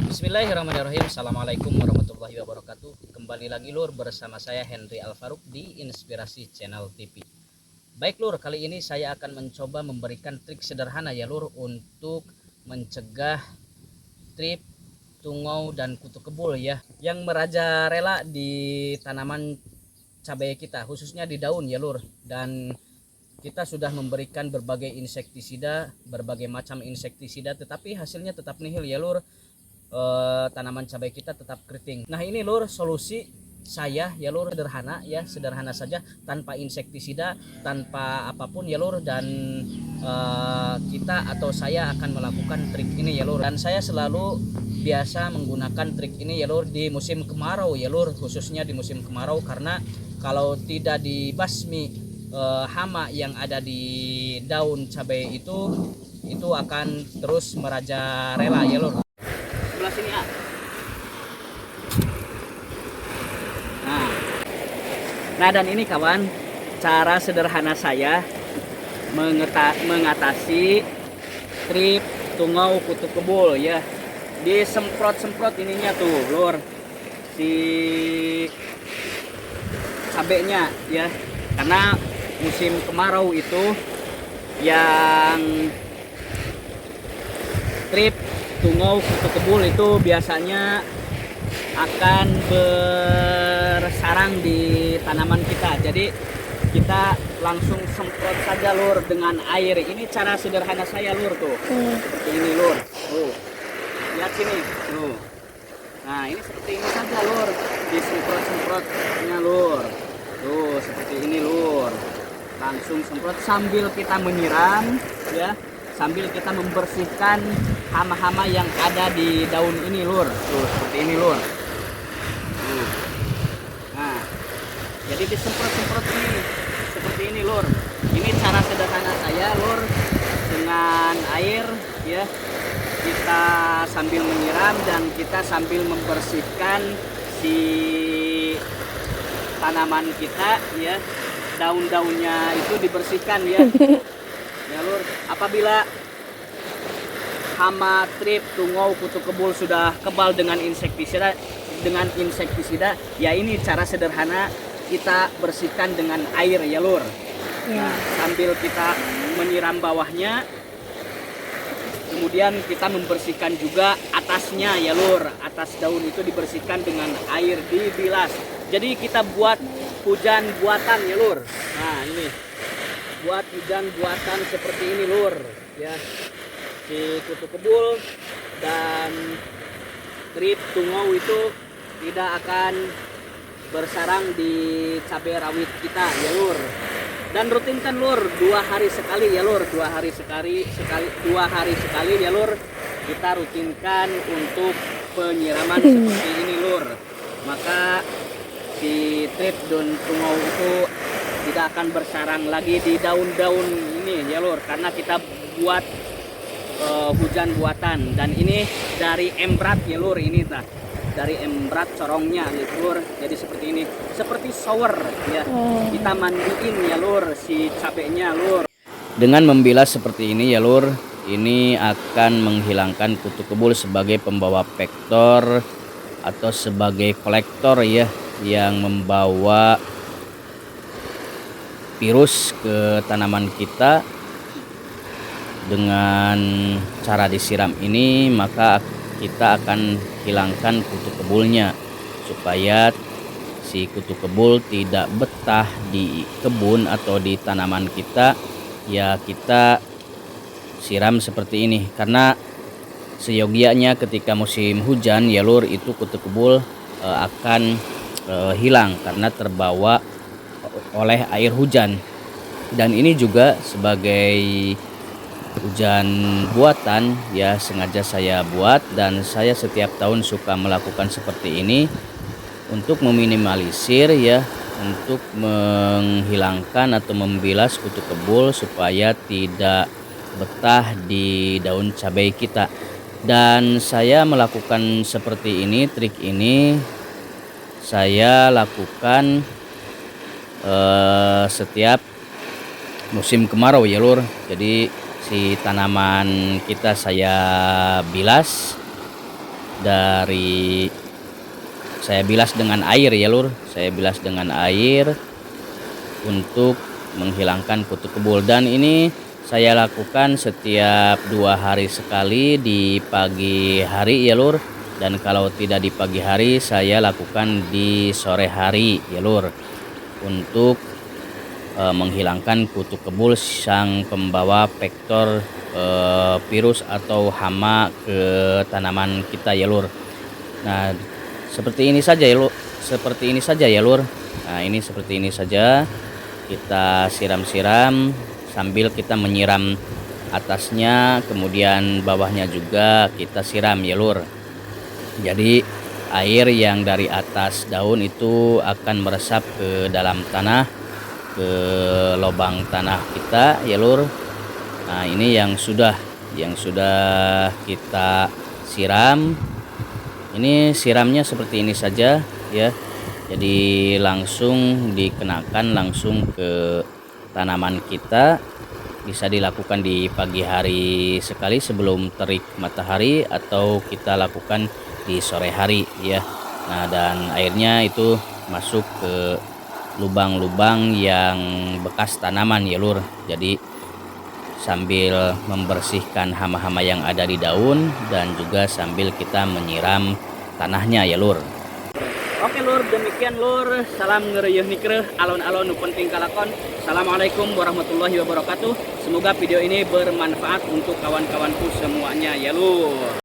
Bismillahirrahmanirrahim. Assalamualaikum warahmatullahi wabarakatuh. Kembali lagi lur bersama saya Henry Alfaruk di Inspirasi Channel TV. Baik lur, kali ini saya akan mencoba memberikan trik sederhana ya lur untuk mencegah trip, tungau dan kutu kebul ya yang merajalela di tanaman cabai kita, khususnya di daun ya lur. Dan kita sudah memberikan berbagai insektisida, berbagai macam insektisida, tetapi hasilnya tetap nihil ya lur. Tanaman cabai kita tetap keriting. Nah ini lur solusi saya ya lur, sederhana ya, sederhana saja, tanpa insektisida, tanpa apapun ya lur. Dan kita atau saya akan melakukan trik ini ya lur, dan saya selalu biasa menggunakan trik ini ya lur di musim kemarau ya lur, khususnya di musim kemarau, karena kalau tidak dibasmi hama yang ada di daun cabai itu akan terus merajalela ya lur. Sebelah sini ah. Nah dan ini kawan, cara sederhana saya mengatasi trip, tungau, kutu kebul ya. Disemprot-semprot ininya tuh lur, si cabenya ya, karena musim kemarau itu yang trip, tungau, kutu kebul itu biasanya akan bersarang di tanaman kita. Jadi kita langsung semprot saja lur dengan air. Ini cara sederhana saya lur tuh. Seperti ini lur. Tuh. Lihat sini. Tuh. Nah, ini seperti ini saja lur. Disemprot-semprotnya lur. Tuh, seperti ini lur. Langsung semprot sambil kita menyiram ya. Sambil kita membersihkan hama-hama yang ada di daun ini lur. Tuh, seperti ini lur. Tuh. Nah, jadi disemprot-semprot ini seperti ini lur. Ini cara sederhana saya lur, dengan air ya. Kita sambil menyiram dan kita sambil membersihkan si tanaman kita ya. Daun-daunnya itu dibersihkan ya. Ya lur, apabila hama, trip, tungau, kutu kebul sudah kebal dengan insektisida, ya ini cara sederhana kita bersihkan dengan air ya lur. Nah, sambil kita menyiram bawahnya, kemudian kita membersihkan juga atasnya ya lur. Atas daun itu dibersihkan dengan air, dibilas. Jadi kita buat hujan buatan ya lur. Nah ini buat hujan buatan seperti ini lur ya. Si kutu kebul dan trip, tungau itu tidak akan bersarang di cabai rawit kita ya lur. Dan rutinkan lur 2 hari sekali ya lur, 2 hari sekali ya lur. Kita rutinkan untuk penyiraman seperti ini lur. Maka si trip dan tungau itu tidak akan bersarang lagi di daun-daun ini ya lur, karena kita buat hujan buatan. Dan ini dari embrat ya lur, ini tah dari embrat corongnya gitu lur. Jadi seperti ini, seperti shower ya. Kita mandiin ya lur si cabenya lur. Dengan membilas seperti ini ya lur, ini akan menghilangkan kutu kebul sebagai pembawa vektor atau sebagai kolektor ya, yang membawa virus ke tanaman kita. Dengan cara disiram ini maka kita akan hilangkan kutu kebulnya, supaya si kutu kebul tidak betah di kebun atau di tanaman kita ya. Kita siram seperti ini, karena seyogianya ketika musim hujan ya lur, itu kutu kebul akan hilang karena terbawa oleh air hujan. Dan ini juga sebagai hujan buatan ya, sengaja saya buat, dan saya setiap tahun suka melakukan seperti ini untuk meminimalisir ya, untuk menghilangkan atau membilas kutu kebul supaya tidak betah di daun cabai kita. Dan saya melakukan seperti ini, trik ini saya lakukan setiap musim kemarau ya lur. Jadi si tanaman kita saya bilas dari saya bilas dengan air ya lur, saya bilas dengan air untuk menghilangkan kutu kebul. Dan ini saya lakukan setiap 2 hari sekali di pagi hari ya lur, dan kalau tidak di pagi hari saya lakukan di sore hari ya lur, untuk menghilangkan kutu kebul sang pembawa vektor virus atau hama ke tanaman kita ya lur. Nah, seperti ini saja ya lur, seperti ini saja ya lur. Nah, ini seperti ini saja, kita siram-siram sambil kita menyiram atasnya, kemudian bawahnya juga kita siram ya lur. Jadi air yang dari atas daun itu akan meresap ke dalam tanah, ke lubang tanah kita ya lur. Nah, ini yang sudah kita siram. Ini siramnya seperti ini saja ya. Jadi langsung dikenakan langsung ke tanaman kita. Bisa dilakukan di pagi hari sekali sebelum terik matahari, atau kita lakukan di sore hari ya. Nah, dan airnya itu masuk ke lubang-lubang yang bekas tanaman ya lur. Jadi sambil membersihkan hama-hama yang ada di daun, dan juga sambil kita menyiram tanahnya ya lur. Oke lur, demikian lur, salam ngereyeuh nikreuh, alon-alon nu penting kalakon. Assalamualaikum warahmatullahi wabarakatuh. Semoga video ini bermanfaat untuk kawan-kawanku semuanya ya lur.